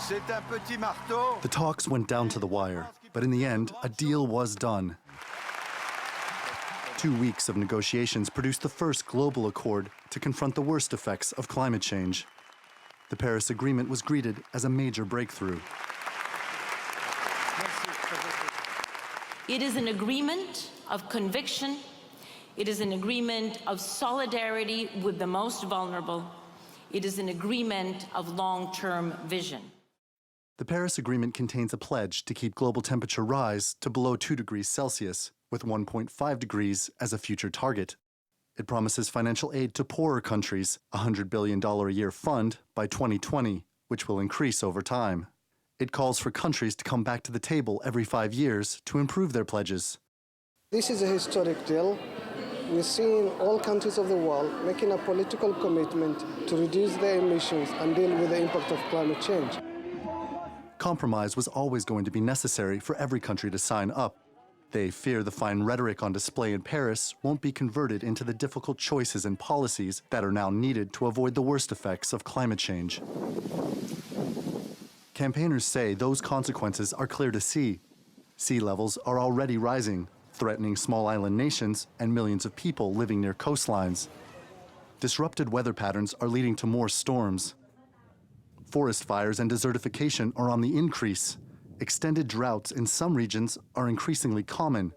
The talks went down to the wire, but in the end, a deal was done. 2 weeks of negotiations produced the first global accord to confront the worst effects of climate change. The Paris Agreement was greeted as a major breakthrough. It is an agreement of conviction. It is an agreement of solidarity with the most vulnerable. It is an agreement of long-term vision. The Paris Agreement contains a pledge to keep global temperature rise to below 2 degrees Celsius, with 1.5 degrees as a future target. It promises financial aid to poorer countries, a $100 billion a year fund by 2020, which will increase over time. It calls for countries to come back to the table every 5 years to improve their pledges. This is a historic deal. We're seeing all countries of the world making a political commitment to reduce their emissions and deal with the impact of climate change. Compromise was always going to be necessary for every country to sign up. They fear the fine rhetoric on display in Paris won't be converted into the difficult choices and policies that are now needed to avoid the worst effects of climate change. Campaigners say those consequences are clear to see. Sea levels are already rising, threatening small island nations and millions of people living near coastlines. Disrupted weather patterns are leading to more storms. Forest fires and desertification are on the increase. Extended droughts in some regions are increasingly common.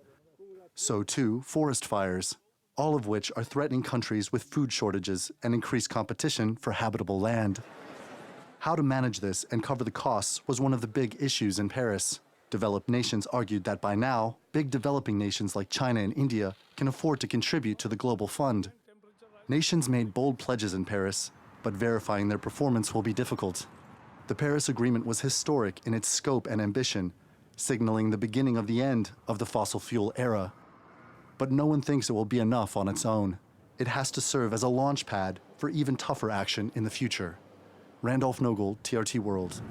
So too, forest fires, all of which are threatening countries with food shortages and increased competition for habitable land. How to manage this and cover the costs was one of the big issues in Paris. Developed nations argued that by now, big developing nations like China and India can afford to contribute to the global fund. Nations made bold pledges in Paris, but verifying their performance will be difficult. The Paris Agreement was historic in its scope and ambition, signaling the beginning of the end of the fossil fuel era. But no one thinks it will be enough on its own. It has to serve as a launch pad for even tougher action in the future. Randolph Nogle, TRT World.